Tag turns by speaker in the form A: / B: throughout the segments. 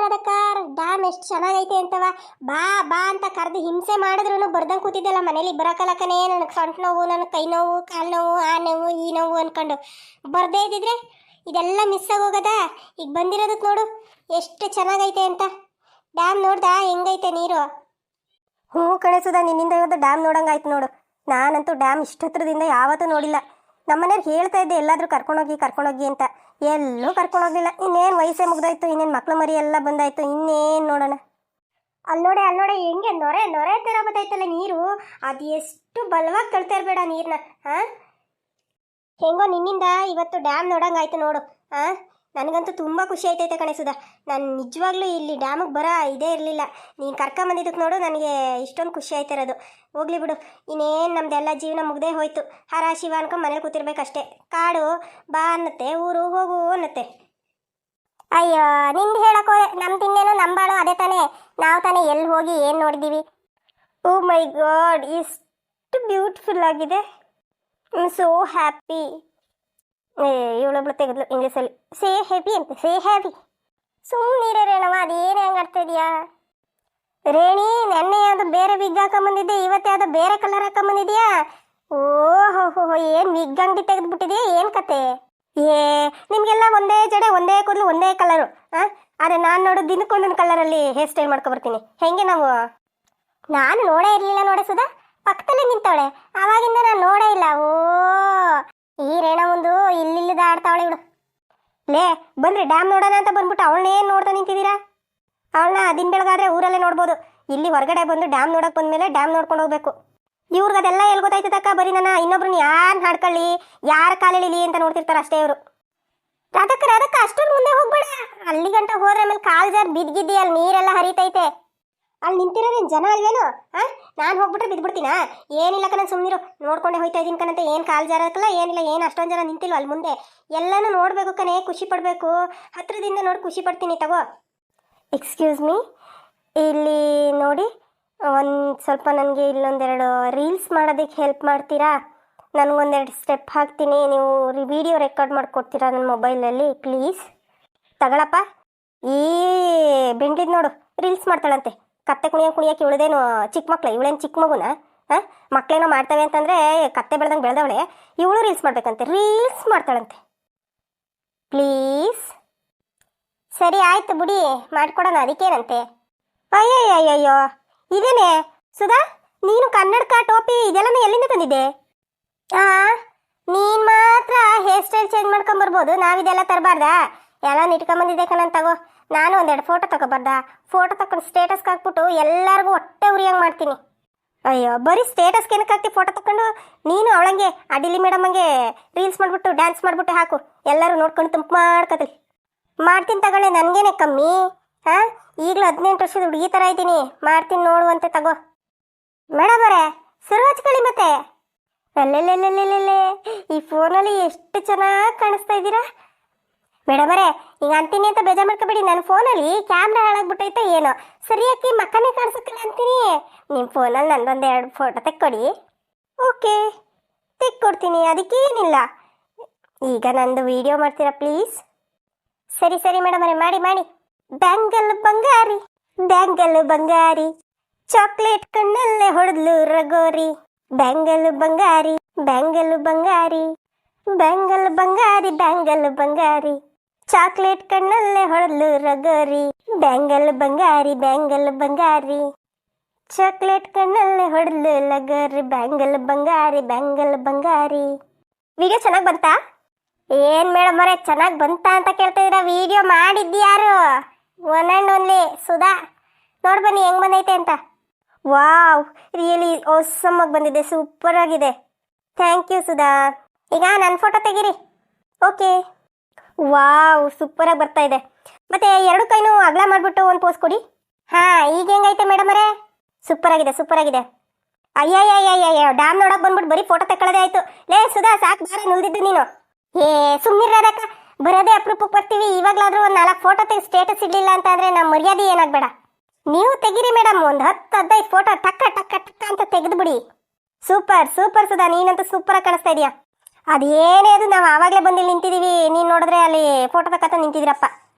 A: ರಾಧಕ್ಕ, dam ಎಷ್ಟು ಚೆನ್ನಾಗೈತೆ ಅಂತವ. ಬಾ ಬಾ ಅಂತ ಕರೆದು ಹಿಂಸೆ ಮಾಡಿದ್ರು ಬರ್ದಂಗೆ ಕೂತಿದ್ದಲ್ಲ ಮನೇಲಿ. ಬರಕಲಕ್ಕನೇ ನನಗೆ ಸೊಂಟ ನೋವು, ನನಗೆ ಕೈ ನೋವು, ಕಾಲು ನೋವು, ಆ ನೋವು ಈ ನೋವು ಅನ್ಕೊಂಡು ಬರ್ದೇ ಇದ್ದಿದ್ರೆ ಇದೆಲ್ಲ ಮಿಸ್ ಆಗೋಗದ. ಈಗ ಬಂದಿರೋದಕ್ಕೆ ನೋಡು ಎಷ್ಟು ಚೆನ್ನಾಗೈತೆ ಅಂತ. ಡ್ಯಾಮ್ ನೋಡ್ದಾ ಹೆಂಗೈತೆ ನೀರು? ಹ್ಞೂ ಕಳಿಸುದ, ನಿನ್ನಿಂದ ಇವತ್ತು ಡ್ಯಾಮ್ ನೋಡಂಗಾಯ್ತು ನೋಡು. ನಾನಂತೂ ಡ್ಯಾಮ್ ಇಷ್ಟತ್ರದಿಂದ ಯಾವತ್ತೂ ನೋಡಿಲ್ಲ. ನಮ್ಮನೆಯವ್ರು ಹೇಳ್ತಾ ಇದ್ದೆ ಎಲ್ಲಾದರೂ ಕರ್ಕೊಂಡೋಗಿ ಅಂತ. ಎಲ್ಲೂ ಕರ್ಕೊಂಡೋಗ್ಲಿಲ್ಲ. ಇನ್ನೇನು ವಯಸ್ಸೇ ಮುಗ್ದಾಯ್ತು, ಇನ್ನೇನು ಮಕ್ಳು ಮರಿ ಎಲ್ಲ ಬಂದಾಯ್ತು, ಇನ್ನೇನು ನೋಡೋಣ. ಅಲ್ಲಿ ನೋಡೆ ಹೆಂಗೆ ನೊರೆ ನೊರೆ ಥರ ಬತ್ತೈತಲ್ಲ ನೀರು. ಅದು ಎಷ್ಟು ಬಲವಾಗಿ ತಳ್ತಾ ಇರಬೇಡ ನೀರನ್ನ. ಹಾಂ, ಹೆಂಗೋ ನಿನ್ನಿಂದ ಇವತ್ತು ಡ್ಯಾಮ್ ನೋಡಂಗಾಯ್ತು ನೋಡು. ಹಾಂ, ನನಗಂತೂ ತುಂಬ ಖುಷಿ ಆಯ್ತೈತೆ ಕಣೆ ಸುಧಾ. ನಾನು ನಿಜವಾಗ್ಲೂ ಇಲ್ಲಿ ಡ್ಯಾಮಿಗೆ ಇದೇ ಇರಲಿಲ್ಲ. ನೀನು ಕರ್ಕೊಂಬಂದಿದ್ದಕ್ಕೆ ನೋಡು ನನಗೆ ಇಷ್ಟೊಂದು ಖುಷಿ ಆಯ್ತಿರೋದು. ಹೋಗ್ಲಿ ಬಿಡು, ಇನ್ನೇನು ನಮ್ದೆಲ್ಲ ಜೀವನ ಮುಗ್ದೇ ಹೋಯ್ತು. ಹರ ಶಿವ ಅನ್ಕೊಂಡು ಮನೇಲಿ ಕೂತಿರ್ಬೇಕಷ್ಟೇ. ಕಾಡು ಬಾ ಅನ್ನತ್ತೆ, ಊರು ಹೋಗು ಅನ್ನತ್ತೆ. ಅಯ್ಯೋ, ನಿಂದು ಹೇಳೋಕೆ ನಮ್ದು ಇನ್ನೇನೋ ನಂಬಾಳು ಅದೇ ತಾನೇ. ನಾವು ತಾನೇ ಎಲ್ಲಿ ಹೋಗಿ ಏನು ನೋಡಿದ್ದೀವಿ. ಓ ಮೈ ಗಾಡ್, ಎಷ್ಟು ಬ್ಯೂಟಿಫುಲ್ ಆಗಿದೆ. So happy. ಇವಳೊಬ್ಳು ತೆಗೆದ್ಲು ಇಂಗ್ಲೀಷಲ್ಲಿ ಸೇ ಹ್ಯಾಪಿ ಅಂತ. ಸೇ ಹ್ಯಾಪಿ ಸುಮ್ಮನಿರೇ ರೇಣವ, ಅದೇನು ಹೆಂಗೆ ಆಡ್ತಾ ಇದೆಯಾ ರೇಣಿ? ನೆನ್ನೆ ಯಾವುದು ಬೇರೆ ವಿಗ್ ಹಾಕೊಂಬಂದಿದ್ದೆ, ಇವತ್ತು ಯಾವುದೋ ಬೇರೆ ಕಲರ್ ಹಾಕೊಂಬಂದಿದ್ಯಾ? ಓಹೋ, ಏನು ವಿಗ್ ಅಂಗಡಿ ತೆಗೆದ್ಬಿಟ್ಟಿದೆಯಾ? ಏನು ಕತೆ? ನಿಮಗೆಲ್ಲ ಒಂದೇ ಜಡೆ, ಒಂದೇ ಕೂದಲು, ಒಂದೇ ಕಲರು. ಹಾಂ, ಆದರೆ ನಾನು ನೋಡು ದಿನಕ್ಕೊಂದೊಂದು ಕಲರಲ್ಲಿ ಹೇರ್ ಸ್ಟೈಲ್ ಮಾಡ್ಕೊಬರ್ತೀನಿ. ಹೆಂಗೆ ನಾವು? ನಾನು ನೋಡೇ ಇರಲಿಲ್ಲ ನೋಡೆ ಸುಧಾ, ಪಕ್ಕದಲ್ಲೇ ನಿಂತವಳೆ. ಆವಾಗಿಂದ ನಾನು ನೋಡೇ ಇಲ್ಲ. ಓ, ಈ ರೇಣ ಒಂದು ಇಲ್ಲಿಲ್ಲದ ಆಡ್ತಾವಳೆ ಇವಳು. ಲೇ ಬನ್ರಿ ಡ್ಯಾಮ್ ನೋಡೋಣ ಅಂತ ಬಂದ್ಬಿಟ್ಟು ಅವಳನ್ನೇನು ನೋಡ್ತಾ ನಿಂತಿದ್ದೀರಾ? ಅವಳನ್ನ ದಿನ ಬೆಳಗಾದ್ರೆ ಊರಲ್ಲೇ ನೋಡ್ಬೋದು. ಇಲ್ಲಿ ಹೊರಗಡೆ ಬಂದು ಡ್ಯಾಮ್ ನೋಡೋಕೆ ಬಂದಮೇಲೆ ಡ್ಯಾಮ್ ನೋಡ್ಕೊಂಡು ಹೋಗ್ಬೇಕು. ಇವ್ರಿಗೆ ಅದೆಲ್ಲ ಎಲ್ಲಿ ಗೊತ್ತಾಯ್ತದಕ್ಕ? ಬರೀ ನನ್ನ ಇನ್ನೊಬ್ರನ್ನ ಯಾರು ಹಾಡ್ಕೊಳ್ಳಿ, ಯಾರ ಕಾಲೆಳಿಲಿ ಅಂತ ನೋಡ್ತಿರ್ತಾರೆ ಅಷ್ಟೇ ಇವರು. ರಾಧಕ್ಕ ಅಷ್ಟೊಂದು ಮುಂದೆ ಹೋಗ್ಬೇಡ. ಅಲ್ಲಿ ಗಂಟ ಹೋದ್ರೆ ಆಮೇಲೆ ಕಾಲು ಜಾರ್ ಬಿದ್ದಿದ್ದಿ, ಅಲ್ಲಿ ನೀರೆಲ್ಲ ಹರಿತೈತೆ. ಅಲ್ಲಿ ನಿಂತಿರೋದೇನು ಜನ ಅಲ್ವೇನು? ಹಾಂ, ನಾನು ಹೋಗ್ಬಿಟ್ರೆ ಬಿದ್ದುಬಿಡ್ತೀನಾ? ಏನಿಲ್ಲ ಕಣ, ಸುಮ್ಮನಿರು. ನೋಡ್ಕೊಂಡೆ ಹೋಯ್ತಾ ಇದ್ದೀನಿ ಕಣಂತೆ. ಏನು ಕಾಲು ಜಾರಕ್ಕಲ್ಲ ಏನಿಲ್ಲ. ಏನು ಅಷ್ಟೊಂದು ಜನ ನಿಂತಿಲ್ಲ ಅಲ್ಲಿ ಮುಂದೆ. ಎಲ್ಲನೂ ನೋಡಬೇಕು ಕಣೆ, ಖುಷಿ ಪಡಬೇಕು. ಹತ್ರದಿಂದ ನೋಡಿ ಖುಷಿ ಪಡ್ತೀನಿ. ತಗೋ. ಎಕ್ಸ್ಕ್ಯೂಸ್ ಮೀ, ಇಲ್ಲಿ ನೋಡಿ, ಒಂದು ಸ್ವಲ್ಪ ನನಗೆ ಇಲ್ಲೊಂದೆರಡು ರೀಲ್ಸ್ ಮಾಡೋದಕ್ಕೆ ಹೆಲ್ಪ್ ಮಾಡ್ತೀರಾ? ನನಗೊಂದೆರಡು ಸ್ಟೆಪ್ ಹಾಕ್ತೀನಿ, ನೀವು ವಿಡಿಯೋ ರೆಕಾರ್ಡ್ ಮಾಡಿಕೊಡ್ತೀರಾ ನನ್ನ ಮೊಬೈಲಲ್ಲಿ ಪ್ಲೀಸ್? ತಗೊಳಪ್ಪ. ಈ ಬೆಂಡಿದ್ ನೋಡು, ರೀಲ್ಸ್ ಮಾಡ್ತಾಳಂತೆ. ಕತ್ತೆ ಕುಣಿಯೋಕೆ ಇವಳದೇನು ಚಿಕ್ಕ ಮಕ್ಳು? ಇವಳೇನು ಚಿಕ್ಕ ಮಗುನ? ಹಾಂ, ಮಕ್ಕಳೇನೋ ಮಾಡ್ತವೆ ಅಂತಂದರೆ ಕತ್ತೆ ಬೆಳೆದವಳೆ. ಇವಳು ರೀಲ್ಸ್ ಮಾಡ್ಬೇಕಂತೆ, ರೀಲ್ಸ್ ಮಾಡ್ತಾಳಂತೆ. ಪ್ಲೀಸ್. ಸರಿ ಆಯ್ತು ಬಿಡಿ, ಮಾಡಿಕೊಡೋಣ, ಅದಕ್ಕೇನಂತೆ. ಅಯ್ಯಯ್ಯಯ್ಯೋ, ಇದೇನೆ ಸುಧಾ, ನೀನು ಕನ್ನಡಕ ಟೋಪಿ ಇದೆಲ್ಲನೂ ಎಲ್ಲಿಂದ ತಂದಿದ್ದೆ? ಹಾಂ, ನೀನು ಮಾತ್ರ ಹೇರ್ ಸ್ಟೈಲ್ ಚೇಂಜ್ ಮಾಡ್ಕೊಂಬರ್ಬೋದು, ನಾವಿದೆಲ್ಲ ತರಬಾರ್ದಾ? ಎಲ್ಲ ಇಟ್ಕೊಂಬಂದಿದ್ದೆ ಕಣಂತ. ತಗೋ, ನಾನು ಒಂದೆರಡು ಫೋಟೋ ತಗೊಬಾರ್ದಾ? ಫೋಟೋ ತಗೊಂಡು ಸ್ಟೇಟಸ್ಗೆ ಹಾಕ್ಬಿಟ್ಟು ಎಲ್ಲರಿಗೂ ಹೊಟ್ಟೆ ಉರಿಯಂಗೆ ಮಾಡ್ತೀನಿ. ಅಯ್ಯೋ, ಬರೀ ಸ್ಟೇಟಸ್ಗೆ ಏನಕ್ಕೆ ಹಾಕ್ತಿ ಫೋಟೋ ತಗೊಂಡು? ನೀನು ಅವಳಂಗೆ ಅಡಿಲಿ ಮೇಡಮ್ ಹಂಗೆ ರೀಲ್ಸ್ ಮಾಡಿಬಿಟ್ಟು ಡ್ಯಾನ್ಸ್ ಮಾಡಿಬಿಟ್ಟು ಹಾಕು, ಎಲ್ಲರೂ ನೋಡ್ಕೊಂಡು ತುಂಬ ಮಾಡ್ಕೊತೀವಿ. ಮಾಡ್ತೀನಿ ತಗೊಳ್ಳಿ, ನನಗೇನೆ ಕಮ್ಮಿ. ಹಾಂ, ಈಗಲೂ 18 ವರ್ಷದ ಹುಡುಗಿ ಥರ ಇದ್ದೀನಿ, ಮಾಡ್ತೀನಿ ನೋಡುವಂತೆ. ತಗೋ ಮೇಡಮ್ ಅವರೇ, ಶುರು ಹಚ್ಕೊಳ್ಳಿ ಮತ್ತೆ. ಅಲ್ಲೆಲ್ಲೆಲ್ಲೆಲ್ಲೆಲ್ಲೆ, ಈ ಫೋನಲ್ಲಿ ಎಷ್ಟು ಚೆನ್ನಾಗಿ ಕಾಣಿಸ್ತಾ ಇದ್ದೀರಾ ಮೇಡಮ್ ಅವರೇ. ಈಗ ಅಂತೀನಿ ಅಂತ ಬೇಜಾರು ಮಾಡ್ಕೋಬೇಡಿ, ನನ್ನ ಫೋನಲ್ಲಿ ಕ್ಯಾಮ್ರಾ ಹಾಳಾಗ್ಬಿಟ್ಟೈತೆ ಏನೋ, ಸರಿಯಾಗಿ ಮಕ್ಕನೇ ಕಾಣಿಸೋಕ್ಕಿಲ್ಲ ಅಂತೀನಿ. ನಿಮ್ಮ ಫೋನಲ್ಲಿ ನಂದೊಂದೆರಡು ಫೋಟೋ ತೆಕ್ಕೊಡಿ. ಓಕೆ, ತೆಕ್ಕೊಡ್ತೀನಿ, ಅದಕ್ಕೇನಿಲ್ಲ. ಈಗ ನಂದು ವಿಡಿಯೋ ಮಾಡ್ತೀರಾ ಪ್ಲೀಸ್? ಸರಿ ಮೇಡಮ್ ಅವರೇ, ಮಾಡಿ. ಬ್ಯಾಂಗಲ್ ಬಂಗಾರಿ, ಬ್ಯಾಂಗಲ್ ಬಂಗಾರಿ, ಚಾಕ್ಲೇಟ್ ಕಣ್ಣಲ್ಲೇ ಹೊಡೆದ್ಲು ರಗೋರಿ. ಬ್ಯಾಂಗಲ್ ಬಂಗಾರಿ, ಬ್ಯಾಂಗಲ್ ಬಂಗಾರಿ, ಬ್ಯಾಂಗಲ್ ಬಂಗಾರಿ, ಬ್ಯಾಂಗಲ್ ಬಂಗಾರಿ, ಚಾಕ್ಲೇಟ್ ಕಣ್ಣಲ್ಲೇ ಹೊಡೆದ್ಲು ರಗೋರಿ. ಬ್ಯಾಂಗಲ್ ಬಂಗಾರಿ, ಬ್ಯಾಂಗಲ್ ಬಂಗಾರಿ, ಚಾಕ್ಲೇಟ್ ಕಣ್ಣಲ್ಲೇ ಹೊಡೆದ್ಲು ಲಗೋರಿ. ಬ್ಯಾಂಗಲ್ ಬಂಗಾರಿ, ಬ್ಯಾಂಗಲ್ ಬಂಗಾರಿ. ವಿಡಿಯೋ ಚೆನ್ನಾಗಿ ಬಂತಾ? ಏನು ಮೇಡಮ್ ಅವರೇ ಚೆನ್ನಾಗಿ ಬಂತಾ ಅಂತ ಕೇಳ್ತಿದ್ದೀರಾ? ವಿಡಿಯೋ ಮಾಡಿದ್ಯಾರು? One and only Sudha. ನೋಡಿ ಬನ್ನಿ ಹೆಂಗೆ ಬಂದೈತೆ ಅಂತ. ವಾವ್, ರಿಯಲಿ ಆಸಮ್ ಆಗಿ ಬಂದಿದೆ, ಸೂಪರ್ ಆಗಿದೆ. Thank you Sudha. ಈಗ ನನ್ನ ಫೋಟೋ ತೆಗೀರಿ. ಓಕೆ. ವಾವ್, ಸೂಪರಾಗಿ ಬರ್ತಾ ಇದೆ. ಮತ್ತೆ ಎರಡು ಕೈನೂ ಅಗಲ ಮಾಡಿಬಿಟ್ಟು ಒಂದು ಪೋಸ್ ಕೊಡಿ. ಹಾಂ, ಈಗ ಹೆಂಗೈತೆ ಮೇಡಮ್ ಅವರೇ? ಸೂಪರಾಗಿದೆ. ಅಯ್ಯಯ್ಯಯ್ಯಯ್ಯೋ, ಡ್ಯಾಮ್ ನೋಡೋಕೆ ಬಂದ್ಬಿಟ್ಟು ಬರೀ ಫೋಟೋ ತಗೊಳ್ಳೋದೇ ಆಯಿತು. ಲೇ ಸುಧಾ, ಸಾಕು ಬಾರ ನುಲ್ದಿದ್ದು ನೀನು. ಸುಮ್ಮನಿರೋದಕ್ಕ, ಬರೋದೇ ಅಪರೂಪಕ್ಕೆ ಬರ್ತೀವಿ. ಇವಾಗಲಾದರೂ ಒಂದು 4 ಫೋಟೋ ತೆಗೆದು ಸ್ಟೇಟಸ್ ಇಡಲಿಲ್ಲ ಅಂತ ಅಂದರೆ ನಮ್ಮ ಮರ್ಯಾದೆ ಏನಾಗಬೇಡ. ನೀವು ತೆಗೀರಿ ಮೇಡಮ್, ಒಂದು 10-15 ಫೋಟೋ ಟಕ್ಕ ಅಂತ ತೆಗೆದುಬಿಡಿ. ಸೂಪರ್ ಸುಧಾ, ನೀನಂತೂ ಸೂಪರಾಗಿ ಕಾಣಿಸ್ತಾ ಇದೆಯಾ. ಅದೇನೇ ಅದು, ನಾವು ಆವಾಗಲೇ ಬಂದು ನಿಂತಿದ್ದೀವಿ, ನೀನು ನೋಡಿದ್ರೆ ಅಲ್ಲಿ ಫೋಟೋ ತಕ್ಕಂತ ನಿಂತಿದ್ದೀರಪ್ಪ.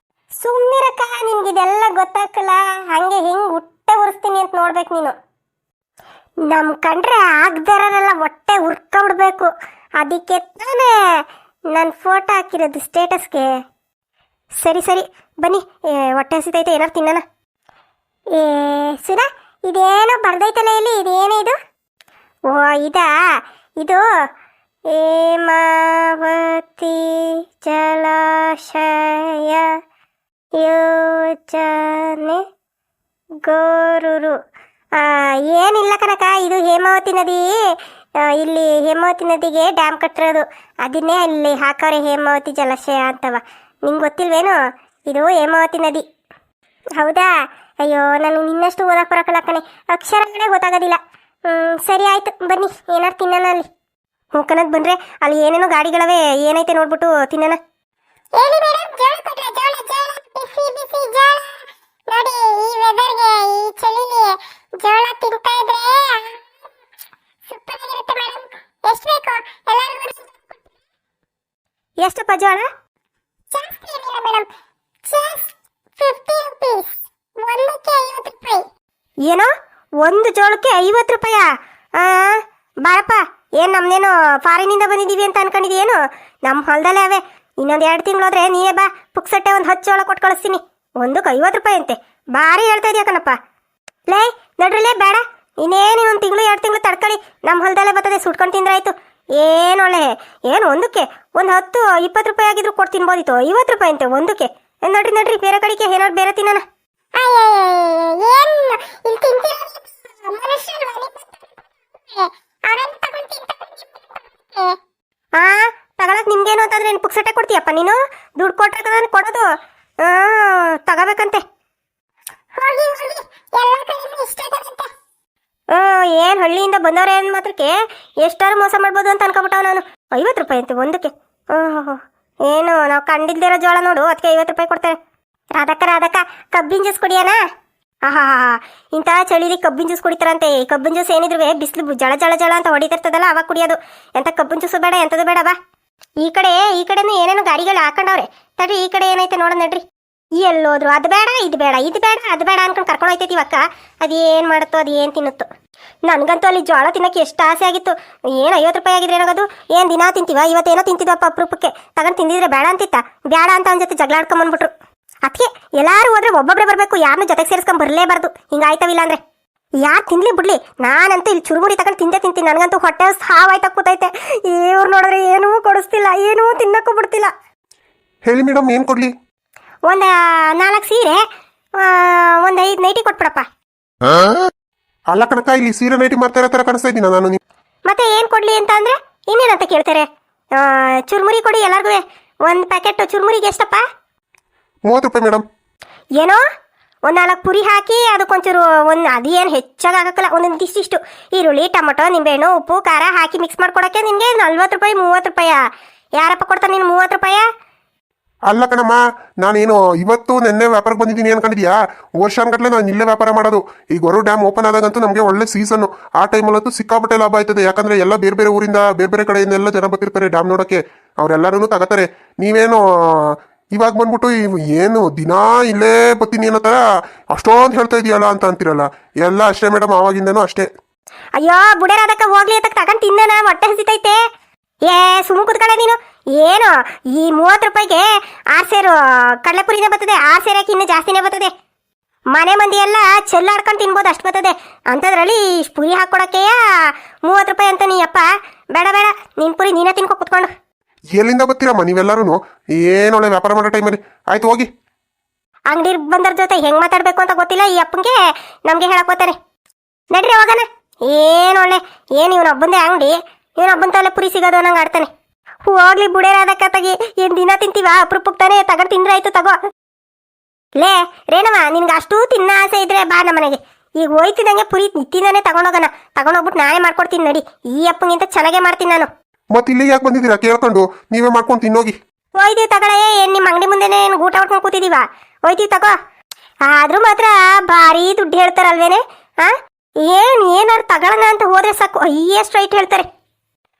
A: ಸುಮ್ನಿರಕ್ಕ, ನಿನ್ಗಿದೆಲ್ಲ ಗೊತ್ತಾಗಲ್ಲ. ಹಂಗೆ ಹಿಂಗೆ ಹೊಟ್ಟೆ ಉರಿಸ್ತೀನಿ ಅಂತ ನೋಡ್ಬೇಕು ನೀನು. ನಮ್ ಕಂಡ್ರೆ ಆಗ್ದಾರೆಲ್ಲ ಹೊಟ್ಟೆ ಉರ್ಕೊಬಿಡ್ಬೇಕು. ಅದಕ್ಕೆ ತಾನೇ ನನ್ನ ಫೋಟೋ ಹಾಕಿರೋದು ಸ್ಟೇಟಸ್ಗೆ. ಸರಿ ಸರಿ ಬನ್ನಿ, ಹೊಟ್ಟೆ ಹಸಿತೈತೆ, ಏನಾರು ತಿನ್ನೋಣ. ಏ ಸುಧಾ, ಇದೇನೋ ಬರ್ದೈತಲ್ಲ ಇಲ್ಲಿ, ಇದೇನೇ ಇದು? ಓ ಇದಾ, ಇದು ಹೇಮಾವತಿ ಜಲಾಶಯ ಯೋಜನೆ ಗೋರೂರು. ಏನಿಲ್ಲ ಕನಕ, ಇದು ಹೇಮಾವತಿ ನದಿ. ಇಲ್ಲಿ ಹೇಮಾವತಿ ನದಿಗೆ ಡ್ಯಾಮ್ ಕಟ್ಟಿರೋದು, ಅದನ್ನೇ ಅಲ್ಲಿ ಹಾಕವ್ರೆ ಹೇಮಾವತಿ ಜಲಾಶಯ ಅಂತವ. ನಿಂಗೆ ಗೊತ್ತಿಲ್ವೇನು? ಇದು ಹೇಮಾವತಿ ನದಿ. ಹೌದಾ? ಅಯ್ಯೋ, ನಾನು ನಿನ್ನಷ್ಟು ಓದಕ್ಕೆ ಬರೋಕ್ಕಲ್ಲ ಕಣೆ, ಅಕ್ಷರಗಳೇ ಗೊತ್ತಾಗೋದಿಲ್ಲ. ಸರಿ ಆಯ್ತು ಬನ್ನಿ, ಏನಾರು ತಿನ್ನೋಣ ಅಲ್ಲಿ. ಹ್ಞೂ ಕಣದ್ ಬಂದರೆ ಅಲ್ಲಿ ಏನೇನೋ ಗಾಡಿಗಳವೆ, ಏನೈತೆ ನೋಡ್ಬಿಟ್ಟು ತಿನ್ನೋಣ.
B: ಹೇಳಿ ಮೇಡಮ್, ಜೋಳ ಕೊಡ್ರೆ ಜೋಳ ಜೋಳ ಬಿಸಿ ಬಿಸಿ ಜೋಳ. ನೋಡಿ ಈ ವೆದರ್ಗೆ, ಈ ಚಳಿಗೆ ಜೋಳ ತಿಂತಾ ಇದ್ರೆ ಸೂಪರ್ ಆಗಿರುತ್ತೆ ಮೇಡಮ್. ಎಷ್ಟು ಬೇಕು ಎಲ್ಲರಿಗೂ?
A: ಎಷ್ಟಪ್ಪ ಜೋಳ?
B: ಜಾಸ್ತಿ ಏನಿಲ್ಲ ಮೇಡಮ್, ಜಸ್ಟ್ 50 rupees. ಒಂದಕ್ಕೆ 50 ರೂಪಾಯಿ.
A: ಏನೋ ಒಂದು ಜೋಳಕ್ಕೆ 50 ರೂಪಾಯಾ? ಬಾರಪ್ಪ, ಏನು ನಮ್ಮನೇನು ಫಾರಿನಿಂದ ಬಂದಿದ್ದೀವಿ ಅಂತ ಅನ್ಕೊಂಡಿದ್ದೀಯೇನು? ನಮ್ಮ ಹೊಲದಲ್ಲೇ ಅವೆ. ಇನ್ನೊಂದು 2 ತಿಂಗಳೋದ್ರೆ ನೀನೇ ಬಾ, ಪುಕ್ಸಟ್ಟೆ ಒಂದು 10 ಜೋಳ ಕೊಟ್ಟು ಕಳಿಸ್ತೀನಿ. ಒಂದಕ್ಕೆ 50 ರೂಪಾಯಿ ಅಂತೆ, ಭಾರಿ ಹೇಳ್ತಾ ಇದೆಯಾ ಕಣಪ್ಪ. ಲೇ ನಡ್ರಲ್ಲೇ, ಬೇಡ ಇನ್ನೇನು, ಒಂದು ತಿಂಗಳು 2 ತಿಂಗಳು ತಡ್ಕೊಳ್ಳಿ, ನಮ್ಮ ಹೊಲದಲ್ಲೇ ಬರ್ತದೆ, ಸುಟ್ಕೊಂಡು ತಿಂದ್ರಾಯ್ತು. ಏನು ಒಳ್ಳೆ, ಏನು ಒಂದಕ್ಕೆ ಒಂದು 10-20 ರೂಪಾಯಿ ಆಗಿದ್ರು ಕೊಟ್ಟು ತಿನ್ಬೋದಿತ್ತು, 50 ರೂಪಾಯಿ ಅಂತೆ ಒಂದಕ್ಕೆ. ನಡ್ರಿ ನಡ್ರಿ, ಬೇರೆ ಕಡೆಗೆ ಏನಾದ್ರು ಬೇರೆ ತಿನ್ನೋಣ.
B: ಏನು ಇಲ್ಲಿ ತಿಂತೀರ ಮನುಷ್ಯರು? ಅವರನ್ನು ತಗೊಂಡು ತಿಂತಾರೆ.
A: ತಗೊಳಕ್ ನಿಮ್ಗೇನು ಅಂತಂದ್ರೆ ಏನು ಪುಕ್ಸಟ್ಟೆ ಕೊಡ್ತೀಯಪ್ಪ ನೀನು? ದುಡ್ಡು ಕೊಟ್ಟರೆ ನಾನು ಕೊಡೋದು. ತಗೋಬೇಕಂತೆ.
B: ಹೋಗಿ ಹೋಗಿ, ಎಲ್ಲ ಕಡೆನೂ ಇಷ್ಟ ಆಗತ್ತೆ.
A: ಏನು ಹಳ್ಳಿಯಿಂದ ಬಂದವ್ರೆ ಅಂದ ಮಾತ್ರಕ್ಕೆ ಎಷ್ಟಾರು ಮೋಸ ಮಾಡ್ಬೋದು ಅಂತ ಅನ್ಕೊಬಿಟ್ಟವ ನಾನು. 50 ರೂಪಾಯಿ ಅಂತೆ ಒಂದಕ್ಕೆ. ಏನು ನಾವು ಕಂಡಿಲ್ದಿರೋ ಜೋಳ ನೋಡು, ಅದಕ್ಕೆ 50 ರೂಪಾಯಿ ಕೊಡ್ತಾರೆ. ರಾಧಕ್ಕ ಕಬ್ಬಿನ ಜ್ಯೂಸ್ ಕುಡಿಯೋಣ? ಆಹಾ, ಇಂಥ ಚಳಿಲಿ ಕಬ್ಬಿನ ಜ್ಯೂಸ್ ಕುಡಿತಾರಂತೆ. ಕಬ್ಬಿನ ಜ್ಯೂಸ್ ಏನಿದ್ರು ಬಿಸಿಲು ಜಳ ಜಳ ಜಳ ಅಂತ ಹೊಡಿತಿರ್ತದಲ್ಲ, ಅವಾಗ ಕುಡಿಯೋದು. ಎಂತ ಕಬ್ಬಿನ ಜ್ಯೂಸು ಬೇಡ, ಎಂಥದ್ದು ಬೇಡ. ಬಾ ಈ ಕಡೆನೂ ಏನೇನೋ ಗಾಡಿಗಳು ಹಾಕೊಂಡವ್ರೆ. ತಡ್ರಿ, ಈ ಕಡೆ ಏನೈತೆ ನೋಡ ನಡ್ರಿ. ಎಲ್ಲೋದ್ರು ಅದು ಬೇಡ ಇದು ಬೇಡ ಇದು ಬೇಡ ಅದು ಬೇಡ ಅನ್ಕೊಂಡು ಕರ್ಕೊಂಡು ಹೋಯ್ತೈತಿ ಇವಕ್ಕ. ಅದೇನು ಮಾಡುತ್ತೋ, ಅದು ಏನು ತಿನ್ನುತ್ತೋ. ನನಗಂತೂ ಅಲ್ಲಿ ಜೋಳ ತಿನ್ನೋಕ್ಕೆ ಎಷ್ಟು ಆಸೆ ಆಗಿತ್ತು. ಏನು 50 ರೂಪಾಯಿ ಆಗಿದ್ರೆ ಏನಾಗೋದು, ಏನು ದಿನ ತಿಂತೀವ? ಇವತ್ತೇನೋ ತಿಂತಿದ್ವಪ್ಪ ಅಪರೂಪಕ್ಕೆ, ತಗೊಂಡು ತಿಂದಿದ್ರೆ ಬೇಡ ಅಂತಿತ್ತ. ಬೇಡ ಅಂತ ಅವನ ಜೊತೆ ಜಗಳ ಆಡ್ಕೊಂಬಂದ್ಬಿಟ್ರು. ಅದಕ್ಕೆ ಎಲ್ಲರೂ ಹೋದ್ರೆ ಒಬ್ಬೊಬ್ಬರೇ ಬರಬೇಕು, ಯಾರನ್ನೂ ಜೊತೆಗೆ ಸೇರಿಸ್ಕೊಂಡು ಬರಲೇಬಾರ್ದು. ಹಿಂಗಾಯ್ತವಿಲ್ಲ ಅಂದರೆ ಯಾರು ತಿನ್ಲಿ ಬಿಡ್ಲಿ, ನಾನಂತೂ ಇಲ್ಲಿ ಚುರುಮುರಿ ತಗೊಂಡು ತಿಂತೀನಿ. ನನಗಂತೂ ಹೊಟ್ಟೆ ಸಾವಾಯ್ತಾ ಕೂತೈತೆ. ಇವ್ರು ನೋಡಿದ್ರೆ ಏನೂ ಕೊಡಿಸ್ತಿಲ್ಲ, ಏನೂ ತಿನ್ನಕ್ಕೂ ಬಿಡ್ತಿಲ್ಲ.
C: ಹೇಳಿ ಮೇಡಮ್, ಏನು ಕೊಡ್ಲಿ?
A: ಒಂದು 4 ಸೀರೆ, ಒಂದು 5 ನೈಟಿ ಕೊಟ್ಬಿಡಪ್ಪ.
C: ಅಲ್ಲ ಕಣಕ, ಇಲ್ಲಿ ಸೀರೆ ನೈಟಿ ಮಾಡ್ತಾ ಇರೋ ಥರ ಕಾಣಿಸ್ತಾ ಇದ್ದೀನ ನಾನು.
A: ಮತ್ತೆ ಏನು ಕೊಡ್ಲಿ ಅಂತ ಅಂದರೆ ಇನ್ನೇನಂತ ಕೇಳ್ತಾರೆ. ಚುರುಮುರಿ ಕೊಡಿ ಎಲ್ಲರಿಗೂ. ಒಂದು ಪ್ಯಾಕೆಟ್ ಚುರುಮುರಿಗೆ ಎಷ್ಟಪ್ಪ?
C: 30 ರೂಪಾಯಿ ಮೇಡಮ್.
A: ಏನೋ ಒಂದು 4 ಪುರಿ ಹಾಕಿ ಅದಕ್ಕೊಂಚೂರು ಅದೇನು ಹೆಚ್ಚಾಗಿ ಹಾಕಲ್ಲ, ಒಂದೊಂದು ಇಷ್ಟಿಷ್ಟು ಈರುಳ್ಳಿ, ಟೊಮೊಟೊ, ನಿಂಬೆಹಣ್ಣು, ಉಪ್ಪು, ಖಾರ ಹಾಕಿ ಮಿಕ್ಸ್ ಮಾಡ್ಕೊಡೋಕ್ಕೆ ನಿನಗೆ 40 ರೂಪಾಯಿ 30 ರೂಪಾಯಾ? ಯಾರಪ್ಪ ಕೊಡ್ತಾನೆ ನೀನು 30 ರೂಪಾಯಾ?
C: ಅಲ್ಲ ಕಣಮ್ಮ, ನಾನೇನು ಇವತ್ತು ನೆನ್ನೆ ವ್ಯಾಪಾರಕ್ಕೆ ಬಂದಿದ್ದೀನಿ ಅನ್ಕೊಂಡಿದ್ಯಾ? ವರ್ಷಾನ್ಗಟ್ಲೆ ನಾನು ಇಲ್ಲೇ ವ್ಯಾಪಾರ ಮಾಡೋದು. ಈ ಗೊರು ಡ್ಯಾಮ್ ಓಪನ್ ಆದಾಗಂತೂ ನಮಗೆ ಒಳ್ಳೆ ಸೀಸನ್ನು. ಆ ಟೈಮಲ್ಲಂತೂ ಸಿಕ್ಕಾಪಟ್ಟೆ ಲಾಭ ಆಯ್ತದೆ. ಯಾಕಂದ್ರೆ ಎಲ್ಲ ಬೇರೆ ಬೇರೆ ಊರಿಂದ, ಬೇರೆ ಬೇರೆ ಕಡೆಯಿಂದ ಎಲ್ಲ ಜನ ಬರ್ತಿರ್ತಾರೆ ಡ್ಯಾಮ್ ನೋಡೋಕ್ಕೆ. ಅವರೆಲ್ಲರೂ ತಗೋತಾರೆ. ನೀವೇನು ಇವಾಗ ಬಂದ್ಬಿಟ್ಟು ಏನು ದಿನಾ ಇಲ್ಲೇ ಬರ್ತೀನಿ ಅನ್ನೋ ಥರ ಅಷ್ಟೊಂದು ಹೇಳ್ತಾ ಇದೆಯಲ್ಲ ಅಂತ ಅಂತಿರಲ್ಲ. ಎಲ್ಲ ಅಷ್ಟೇ ಮೇಡಮ್, ಆವಾಗಿಂದನೂ ಅಷ್ಟೇ.
A: ಅಯ್ಯೋ ಬುಡೇರಾದಕ್ಕ, ಹೋಗ್ಲಿ ಅಂತ ತಗೊಂಡು ತಿನ್ನೋಣ, ಹೊಟ್ಟೆ ಹಸಿತೈತೆ. ಸುಮ್ಮ ಕುತ್ಕೊಳ್ಳೆ ನೀನು. ಏನು ಈ 30 ರೂಪಾಯಿಗೆ 6 ಸೇರು ಕಡಲೆಪುರಿನೇ ಬರ್ತದೆ, 6 ಸೇರಕ್ಕೆ ಇನ್ನೂ ಜಾಸ್ತಿನೇ ಬರ್ತದೆ. ಮನೆ ಮಂದಿ ಎಲ್ಲ ಚೆಲ್ಲಾಡ್ಕೊಂಡು ತಿನ್ಬೋದು, ಅಷ್ಟು ಬರ್ತದೆ. ಅಂಥದ್ರಲ್ಲಿ ಪುರಿ ಹಾಕ್ಕೊಡಕ್ಕೆ 30 ರೂಪಾಯಿ ಅಂತ. ನೀ ಅಪ್ಪ ಬೇಡ ಬೇಡ, ನಿನ್ನ ಪುರಿ ನೀನೇ ತಿನ್ಕೊ ಕುತ್ಕೊಂಡು.
C: ಎಲ್ಲಿಂದ ಬರ್ತೀರಮ್ಮ ನೀವೆಲ್ಲರೂ? ಏನೊಳ್ಳೆ ವ್ಯಾಪಾರ ಮಾಡೋ ಟೈಮಲ್ಲಿ. ಆಯ್ತು ಹೋಗಿ.
A: ಅಂಗಡಿ ಬಂದರ ಜೊತೆ ಹೆಂಗೆ ಮಾತಾಡಬೇಕು ಅಂತ ಗೊತ್ತಿಲ್ಲ ಈ ಅಪ್ಪಂಗೆ, ನಮಗೆ ಹೇಳಕ್ ಹೋಗ್ತಾರೆ. ನಡ್ರಿ ಹೋಗೋಣ. ಏನೊಳ್ಳೆ, ಏನು ಇವನೊಬ್ಬಂದೇ ಅಂಗಡಿ, ಇವನೊಬ್ಬನ ತಲೆ ಪುರಿ ಸಿಗೋದು ನಂಗೆ ಆಡ್ತಾನೆ. ಹೋಗ್ಲಿ ಬುಡೇರಾದಕ್ಕ, ತಗಿ. ಏನು ದಿನ ತಿಂತೀವ? ಅಪರೂಪಕ್ಕೆ ತಾನೇ ತಗೊಂಡು ತಿಂದ್ರೆ ಆಯ್ತು, ತಗೋ. ಲೇ ರೇಣವ, ನಿನ್ಗೆ ಅಷ್ಟು ತಿನ್ನ ಆಸೆ ಇದ್ರೆ ಬಾ ನಮ್ಮ ಮನೆಗೆ. ಈಗ ಹೋಯ್ತಿದ್ದಂಗೆ ಪುರಿ ನಿತ್ತಿಂದಾನೆ ತಗೊಂಡೋಗೋಣ. ತಗೊಂಡೋಗ್ಬಿಟ್ಟು ನಾನೇ ಮಾಡ್ಕೊಡ್ತೀನಿ ನಡಿ. ಈ ಅಪ್ಪಂಗಿಂತ ಚೆನ್ನಾಗೇ ಮಾಡ್ತೀನಿ ನಾನು.
C: ಮತ್ತೆ ಇಲ್ಲಿ ಯಾಕೆ ಬಂದಿದ್ದೀರಾ? ಕೇಳ್ಕೊಂಡು ನೀವೇ ಮಾಡ್ಕೊಂಡು ತಿನ್ನೋಗಿ.
A: ಹೋಯ್ತೀವಿ ತಗೊಳ್ಳೆ. ಏನು ನಿಮ್ಮ ಅಂಗಡಿ ಮುಂದೆನೇ ಏನು ಊಟ ಹೊಡ್ಕೊಂಡು ಕೂತಿದ್ದೀವ? ಹೋಯ್ತೀವಿ ತಗೋ. ಆದ್ರೂ ಮಾತ್ರ ಭಾರಿ ದುಡ್ಡು ಹೇಳ್ತಾರಲ್ವೇನೆ. ಏನಾರು ತಗೊಳ್ಳೋಣ ಅಂತ ಹೋದ್ರೆ ಸಾಕು, ಹೈಯೆಸ್ಟ್ ರೈಟ್ ಹೇಳ್ತಾರೆ.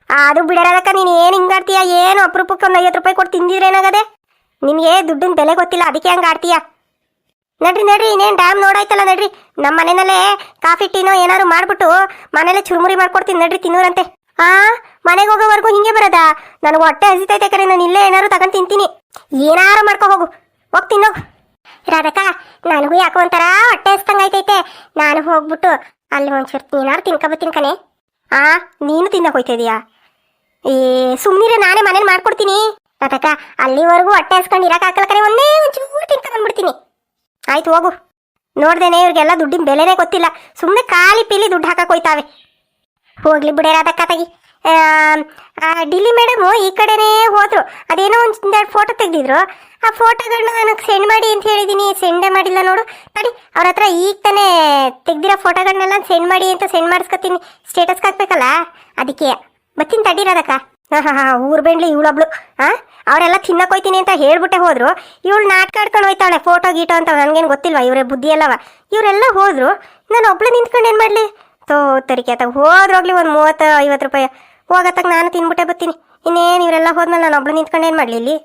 A: ಅದು ಬಿಡೋದಕ್ಕ, ನೀನು ಏನು ಹಿಂಗಾಡ್ತೀಯ? ಏನು ಅಪರೂಪಕ್ಕೆ ಒಂದು 50 ರೂಪಾಯಿ ಕೊಟ್ಟು ತಿಂದಿದ್ರೆ ಏನಾಗದೆ? ನಿನಗೆ ದುಡ್ಡಿನ ಬೆಲೆ ಗೊತ್ತಿಲ್ಲ, ಅದಕ್ಕೆ ಹಂಗೆ ಆಡ್ತೀಯ. ನಡ್ರಿ ನಡ್ರಿ, ಇನ್ನೇನು ಡ್ಯಾಮ್ ನೋಡಾಯ್ತಲ್ಲ ನಡ್ರಿ. ನಮ್ಮ ಮನೆಯಲ್ಲೇ ಕಾಫಿ ಟೀನೋ ಏನಾದ್ರು ಮಾಡ್ಬಿಟ್ಟು ಮನೇಲೆ ಚುರುಮುರಿ ಮಾಡ್ಕೊಡ್ತೀನಿ ನಡ್ರಿ, ತಿನ್ನೂರಂತೆ. ಮನೆಗೆ ಹೋಗೋವರೆಗೂ ಹಿಂಗೆ ಬರೋದಾ? ನನಗೆ ಹೊಟ್ಟೆ ಹಸಿತೈತೆ ಕರೆ, ನಾನು ಇಲ್ಲೇ ಏನಾದ್ರು ತಗೊಂಡು ತಿಂತೀನಿ. ಏನಾರು ಮಾಡ್ಕೊ ಹೋಗು, ಹೋಗಿ ತಿನ್ನೋಗು.
B: ರಾಧಕ್ಕ, ನನಗೂ ಯಾಕೋ ಒಂಥರ ಹೊಟ್ಟೆ ಹಸ್ತಂಗೈತೈತೆ. ನಾನು ಹೋಗ್ಬಿಟ್ಟು ಅಲ್ಲಿ ಒಂಚೂರು ಏನಾರು ತಿನ್ಕೊಬತ್ತೀನಿ ಕಣೆ.
A: ನೀನು ತಿನ್ನಕ್ಕೆ ಹೋಯ್ತಿದೀಯಾ? ಸುಮ್ಮನಿರ, ನಾನೇ ಮನೇಲಿ ಮಾಡ್ಕೊಡ್ತೀನಿ.
B: ರಾಧಕ್ಕ, ಅಲ್ಲಿವರೆಗೂ ಹೊಟ್ಟೆ ಹಸ್ಕೊಂಡು ಇರಕ್ಕಾಗಲ್ಲ ಕಣೆ, ಒಂಚೂರು ತಿನ್ಕೊಂಡ್ಬಂದ್ಬಿಡ್ತೀನಿ.
A: ಆಯ್ತು ಹೋಗು. ನೋಡ್ದೇನೆ ಇವ್ರಿಗೆಲ್ಲ ದುಡ್ಡಿನ ಬೆಲೆನೇ ಗೊತ್ತಿಲ್ಲ, ಸುಮ್ಮನೆ ಖಾಲಿ ಪೀಲಿ ದುಡ್ಡು ಹಾಕಕ್ಕೆ ಹೋಯ್ತಾವೆ.
B: ಹೋಗ್ಲಿ ಬಿಡೇ ರಾಧಕ್ಕ ತಾಗಿ.
A: ಡಿಲ್ಲಿ ಮೇಡಮು ಈ ಕಡೆನೇ ಹೋದ್ರು. ಅದೇನೋ ಒಂದೆರಡು ಫೋಟೋ ತೆಗೆದಿದ್ರು. ಆ ಫೋಟೋಗಳನ್ನ ನನಗೆ ಸೆಂಡ್ ಮಾಡಿ ಅಂತ ಹೇಳಿದ್ದೀನಿ, ಸೆಂಡೇ ಮಾಡಿಲ್ಲ ನೋಡು. ತಡಿ, ಅವ್ರ ಹತ್ರ ಈಗ ತಾನೇ ತೆಗ್ದಿರೋ ಫೋಟೋಗಳನ್ನೆಲ್ಲ ಸೆಂಡ್ ಮಾಡಿ ಅಂತ ಸೆಂಡ್ ಮಾಡಿಸ್ಕೊತೀನಿ, ಸ್ಟೇಟಸ್ಗೆ ಹಾಕ್ಬೇಕಲ್ಲ, ಅದಕ್ಕೆ ಬರ್ತೀನಿ ತಡೀರೋದಕ್ಕ. ಊರ್ ಬೆಂಡ್ಲಿ ಇವಳೊಬ್ಳು. ಅವರೆಲ್ಲ ತಿನ್ನಕ್ಕೆ ಹೋಯ್ತೀನಿ ಅಂತ ಹೇಳ್ಬಿಟ್ಟೆ ಹೋದ್ರು. ಇವಳು ನಾಟಕ ಆಡ್ಕೊಂಡು ಹೋಯ್ತಾಳೆ, ಫೋಟೋ ಗೀಟೋ ಅಂತ. ನನಗೇನು ಗೊತ್ತಿಲ್ವಾ ಇವರೇ ಬುದ್ಧಿ ಅಲ್ಲವ. ಇವರೆಲ್ಲ ಹೋದ್ರು, ನಾನು ಒಬ್ಳು ನಿಂತ್ಕೊಂಡು ಏನು ಮಾಡಲಿ? ತರಿಕೆ ಆತ ಹೋದ್ರೋಗ್ಲಿ, ಒಂದು 30-50 ರೂಪಾಯಿ ಹೋಗತ್ತಾಗ ನಾನು ತಿನ್ಬಿಟ್ಟೆ ಬರ್ತೀನಿ. ಇನ್ನೇನು ಇವರೆಲ್ಲ ಹೋದ್ಮೇಲೆ ನಾನು ಒಬ್ಳು ನಿಂತ್ಕೊಂಡು ಏನು ಮಾಡಲಿ ಇಲ್ಲಿ?